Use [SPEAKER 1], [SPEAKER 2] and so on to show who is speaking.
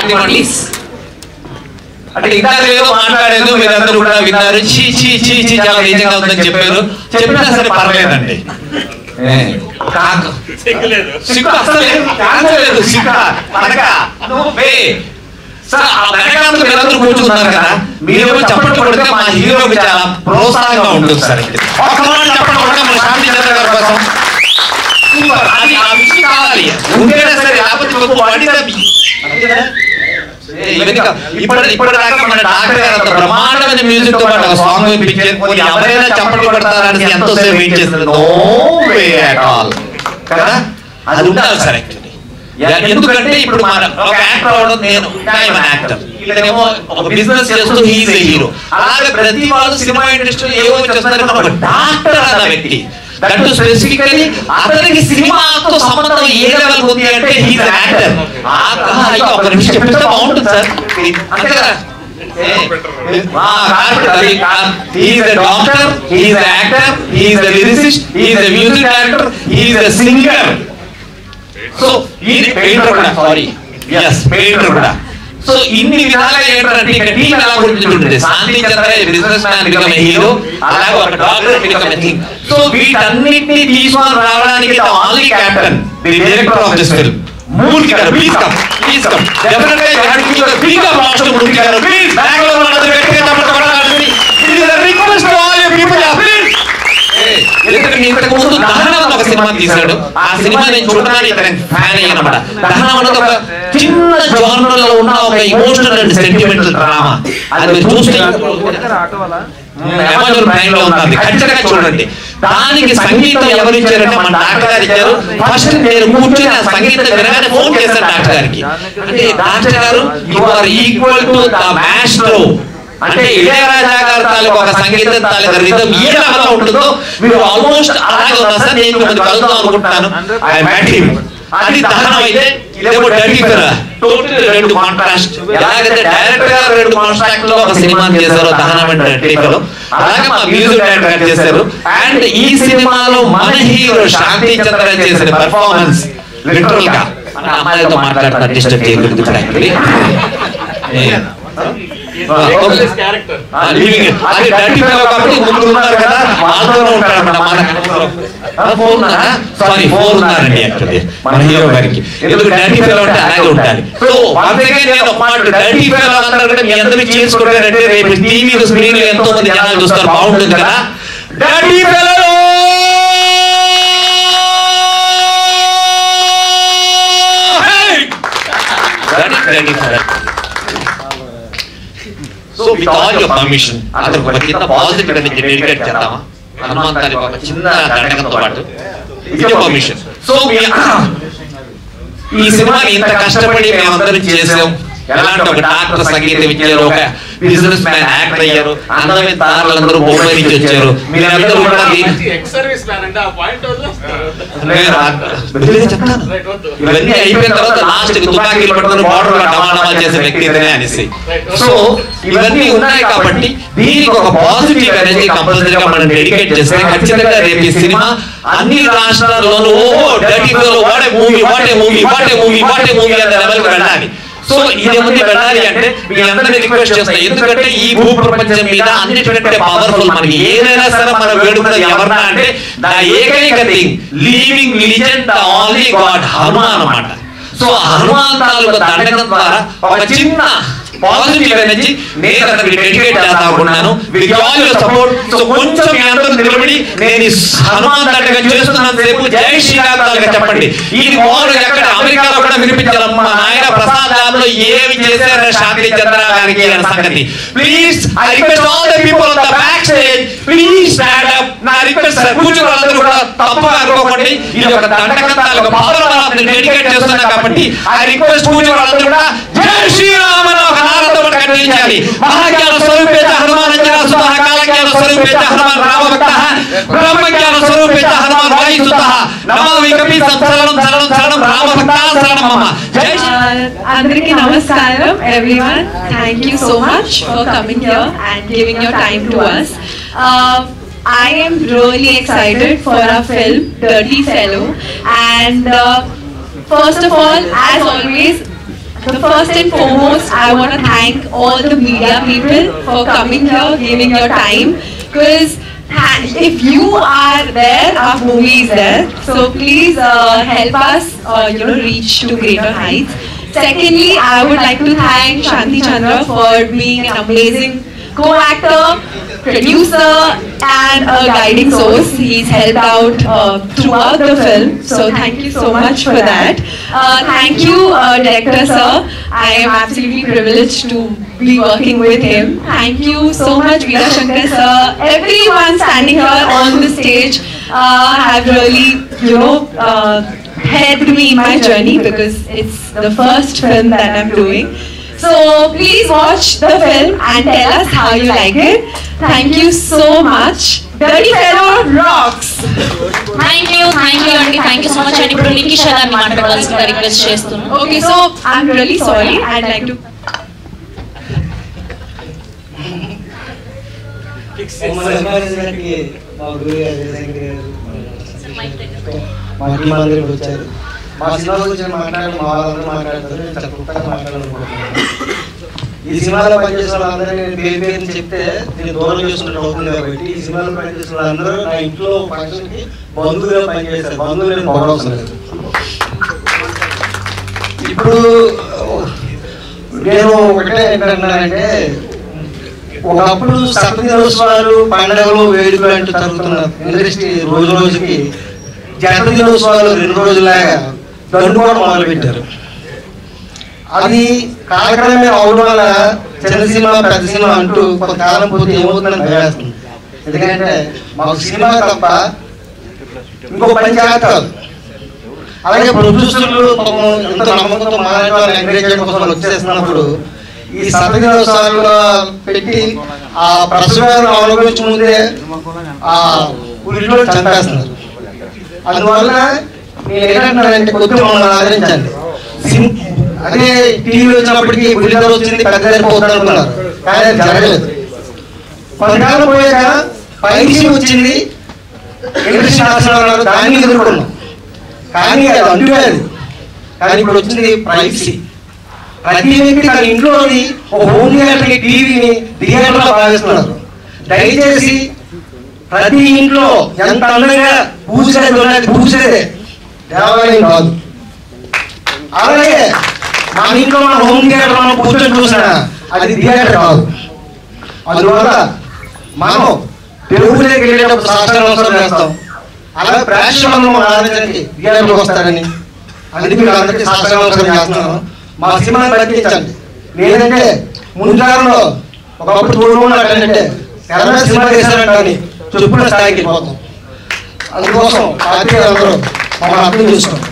[SPEAKER 1] మాటిమాటిస్ అంటే ఇందాక ఏదో మాట్లాడేది మీరందరూ కూడా విన్నారు. చీ చీ చీ చీ చాలా నిజంగా ఉందని చెప్పారు. చెప్పినా సరే పర్లేదండి. సిగ్గు అసలు లేదు. సిగ్గు సార్ ఆ వెనకాల మీరందరూ కూర్చున్నారు కదా, మీరు చప్పట్లు కొడితే మా హీరోకి చాలా ప్రోత్సాహంగా ఉంటుంది సార్. చప్పట్లు కొడతాం మన శాంతి చంద్ర గారి కోసం. అది ఆ విషయం కావాలి ఉంటేనే సరే, లేకపోతే ఇప్పటిదాకా మన డాక్టర్ గారు అంత బ్రహ్మాండమైన మ్యూజిక్ తో పాటు సాంగ్ వినిపించారు. ఎవరైనా చప్పట్లు కొడతారని ఎంతోసేపు వెయిట్ చేస్తారు. నో వే అట్ ఆల్ కదా, అది ఉండాలి సార్. యాక్చువల్లీ ఎందుకంటే ఇప్పుడు మన ఒక యాక్టర్ అవడం, నేను యాక్టర్, ఇతనేమో ఒక బిజినెస్ చేస్తూ హీజ్ ఏ హీరో. అలాగే ప్రతి వాళ్ళు సినిమా ఇండస్ట్రీ ఏమో చేస్తున్నారు. ఒక డాక్టర్ అన్న వ్యక్తి దట్టు స్పెసిఫికలీ అతనికి సినిమాతో సంబంధం ఏ లెవెల్ ఉంది అంటే హీజ్ యాక్టర్. ఒక నిమిషం చెప్తే బాగుంటుంది సార్. అంతే కదా, he's a doctor, he's an actor, he's a lyricist, he's a music director, he's a singer. So he's a painter kuda, sorry, yes, painter kuda. So ఇన్ని విధాలుగా ఏంటంటే ఇక టీం ఎలా గుర్తుంటుంది. Shanti Chandra business man become a hero, అలాగే ఒక doctor become a thing. So వీటన్నిటిని తీసుకొని రావడానికి the only captain, the director of this film, Murthy garu. Please come, please come. Definitely you have to give the big applause to Murthy garu. Please background లో అందరూ గట్టిగా చప్పట్లు కొట్టాలి. It is a request to all you people, please. ఎందుకంటే ఇంతకు ముందు దహనం ఒక సినిమా తీశాడు. ఆ సినిమా నేను చూడడానికి ఇతను ఫ్యాన్ అయ్యానమాట. దహనం అనేది ఒక చిన్న జోనర్ లో ఉన్న ఒక ఎమోషనల్ అండ్ సెంటిమెంటల్ డ్రామా. అది మీరు చూస్తే అమెజాన్ ప్రైమ్ లో ఉంది, ఖచ్చితంగా చూడండి. దానికి సంగీతం ఎవరు ఇచ్చారంటే మన డాక్టర్ గారు ఇచ్చారు. ఫస్ట్ నేను కూర్చొని ఆ సంగీతం వినగానే ఫోన్ చేశాను డాక్టర్ గారికి. అంటే డాక్టర్ గారు you are equal to the maestro, అంటే ఇళయరాజా గారి తాలూకు ఒక సంగీతం తాలూకు రిథం ఏ లెవెల్లో ఉంటుందో మీరు ఆల్మోస్ట్ అలాగే ఉన్నారు సార్. నేను మిమ్మల్ని కలుద్దాం అనుకుంటున్నాను. I met him. అది దహనం అయితే ఇదేమో డర్టీ ఫెలో, టోటల్ రెండు కాంట్రాస్ట్. ఎలాగైతే డైరెక్టర్ గారు రెండు కాంట్రాక్ట్ లో ఒక సినిమా చేశారో దహనం అండ్ డర్టీ ఫెలో, అలాగే మా మ్యూజిక్ డైరెక్టర్ గారు చేశారు. అండ్ ఈ సినిమాలో మన హీరో శాంతి చంద్ర చేసిన పెర్ఫార్మెన్స్ లిటరల్ గా అమ్మాయిలతో మాట్లాడుతున్నారు. డిస్టర్బ్ చేయకూడదు యాక్చువల్లీ. మన హీరో గారికి ఎందుకు డర్టీ ఫెలో అంటే అలాగే ఉండాలి. సో డర్టీ ఫెలో అందరూ మీ అందరూ చేసుకుంటారంటే రేపు టీవీ స్క్రీన్ లో ఎంతో మంది జనాలు చూస్తారు, బాగుంటుంది కదా. Dirty fellow so with all your permission అతను ఒక చిన్న పాజిటివ్ అనేది డెడికేట్ చేద్దామా హనుమంతానికి ఒక చిన్న దండకంతో పాటు, విత్ యువర్ పర్మిషన్. సో ఈ సినిమాని ఇంత కష్టపడి మేమందరం చేసాం. ఎలాంటి ఒక డాక్టర్ సంగీతం ఇచ్చారు, ఒక బిజినెస్ మ్యాన్ యాక్టర్ అయ్యారు, అందమైన తారలందరూ బొంబాయి నుంచి వచ్చారు. మీరందరూ కూడా ఇవన్నీ అయిపోయిన తర్వాత లాస్ట్ తుపాకీలు పట్టుకుని బార్డర్ డమాడమా చేసే వ్యక్తి ఇతనే అనేసి. సో ఇవన్నీ ఉన్నాయి కాబట్టి దీనికి ఒక పాజిటివ్ ఎనర్జీ కంపల్సరీగా మనం డెడికేట్ చేస్తే ఖచ్చితంగా రేపు ఈ సినిమా అన్ని రాష్ట్రాల్లోనూ డర్టీ ఫెలో వాడే మూవీ వాడే మూవీ వాడే మూవీ వాడే మూవీ అనే లెవెల్కి వెళ్ళాలి. సో ఇదేముంది వెళ్ళాలి అంటే మీ అందరినీ రిక్వెస్ట్ చేస్తాను. ఎందుకంటే ఈ భూ ప్రపంచం మీద అన్నిటికంటే పవర్ఫుల్ మనకి ఏదైనా సరే మనం వేడుకున్నది ఎవరన్నా అంటే ద ఏకైక thing living legend the only God Hanuman అన్నమాట. సో హనుమాన్ తాలూకు దండకం ద్వారా ఒక చిన్న పాజిటివ్ ఎనర్జీ నేను అతనికి డెడికేట్ చేస్తానుకున్నాను with all your support. So కొంచెం మీ అందరూ నిలబడి నేను హనుమాన్ దండకం చేస్తున్నంత సేపు జై శ్రీరామ్ చెప్పండి. ఈ మోర్ ఎక్కడ అమెరికాలో కూడా వినిపించాలమ్మా నాయన ప్రసాద్ ల్యాబ్ లో ఏమి చేశారని శాంతి చంద్ర గారికి అనే సంగతి. Please I request all the people on the back stage, please stand up. నా రిక్వెస్ట్ సార్, కూర్చున్న వాళ్ళందరూ కూడా తప్పుగా అనుకోకండి. ఇది ఒక దండకం తాలూకు పవర్ డెడికేట్ చేస్తున్నా కాబట్టి ఐ రిక్వెస్ట్ కూర్చున్న వాళ్ళందరూ కూడా జై శ్రీరామ్ అని ఒక నారంతో కట్టించాలి. మహాజ్ఞాన స్వరూపేత హనుమాన్ అంజనా కాలజ్ఞాన స్వరూపేత హనుమాన్ రామభక్త బ్రహ్మజ్ఞాన స్వరూపేత హనుమాన్ వాయుసుత నమామి కపితం శరణం శరణం శరణం రామభక్త శరణం మమ. జై
[SPEAKER 2] అందరికీ నమస్కారం everyone. Thank you so much for coming here and giving your time to us. I am really excited for our film Dirty Fellow, and first of all, as always, the first and foremost, I want to thank all the media people for coming here, giving your time. Because if you are there, our movie is there. So please help us, reach to greater heights. Secondly, I would like to thank Shanti Chandra for being an amazing co-actor, producer, and a guiding source. He's helped out throughout the film. So thank you so much for that. Thank you, director sir. I am absolutely privileged to be working with him. Thank you so much, Veera Shankar sir. Everyone standing here on the stage have really, helped me in my journey, because it's the first film that I'm doing. So please watch the film and tell us how you like it. Thank you so much. Dirty Fellow rocks.
[SPEAKER 3] Thank you Andy. Thank you so much. And ఇప్పుడు నికిషా గారిని మాట్లాడాల్సిందిగా request చేస్తున్నాను.
[SPEAKER 2] Okay, so I'm really sorry. I'd like to
[SPEAKER 4] వచ్చారు. మా cinema గురించి మాట్లాడి మా వాళ్ళందరూ మాట్లాడతారు. నేను చాలా గొప్పగా మాట్లాడాలనుకుంటున్నాను. ఈ సినిమాలో పనిచేసిన వాళ్ళందరూ నేను పేరు పేరుని చెప్తే నేను దూరం చేసుకుంటూ అవుతుంది కాబట్టి ఈ సినిమాలో పనిచేసిన వాళ్ళందరూ నా ఇంట్లో ఫంక్షన్కి బంధువులుగా పనిచేస్తారు. బంధువులు నేను పొగడవసరం లేదు. ఇప్పుడు నేను ఒకటే ఏంటంటే, ఒకప్పుడు సప్తదినోత్సవాలు, పండుగలు, వేడుకలు అంటూ జరుగుతున్నారు. ఇండస్ట్రీ రోజు రోజుకి జంట దినోత్సవాలు 2 రోజులాగా దండుకోవడం మొదలుపెట్టారు. అది కాలక్రమే అవడం వల్ల చిన్న సినిమా పెద్ద సినిమా అంటూ కొంతకాలం పోతే ఏమవుతుందని భయవేస్తుంది. ఎందుకంటే మాకు సినిమా తప్ప ఇంకో పని చేస్తారు. అలాగే ప్రొడ్యూసర్లు ఎంత నమ్మకంతో మాట్లాడాలని ఎంకరేజ్ చేయడం కోసం వచ్చేస్తున్నప్పుడు ఈ సప్తదినోత్సవాలు పెట్టి ఆ ప్రసవాలను అవలంబించే ముందే ఆ ఊరిలో చంపేస్తున్నారు. అందువల్ల నేను ఏంటంటున్నానంటే కొద్దిగా మమ్మల్ని ఆదరించండి. అదే టీవీ వచ్చినప్పటికీ బుల్లిదర వచ్చింది, పెద్ద పోతాడు అనుకున్నారు, కానీ అది జరగలేదు. కొంతకాలం పోయాక పైకి వచ్చింది, ఇండస్ట్రీ నాశనం, దాన్ని ఎదుర్కొన్నాం. కానీ అది అంటులేదు. కానీ ఇప్పుడు వచ్చింది ప్రైవసీ. ప్రతి వ్యక్తి తన ఇంట్లోని ఒక హోమ్ థియేటర్కి టీవీని థియేటర్లో భావిస్తున్నారు. దయచేసి ప్రతి ఇంట్లో ఎంత అందంగా పూజగది ఉన్నది, పూజగదే దేవాలయం కాదు. అలాగే మన ఇంట్లో మన హోమ్ థియేటర్ మనం కూర్చొని చూసినా అది థియేటర్ కాదు. అందువల్ల మనం తెలుగులోకి వెళ్ళేటప్పుడు శాస్త్రం చేస్తాం. అలాగే ప్రేక్షకులను మన ఆలోచనకి థియేటర్లోకి వస్తారని అందుకే మీరు అందరికీ శాస్త్రం చేస్తున్నాను. మా సినిమాని ప్రకటించండి. లేదంటే ముందులో ఒకప్పుడు చూడమంటే ఎలా సినిమా చేశారంటే చెప్పుల స్థాయికి పోతాం. అందుకోసం పార్టీ అందరూ మమ్మల్ని అర్థం చేసుకోండి.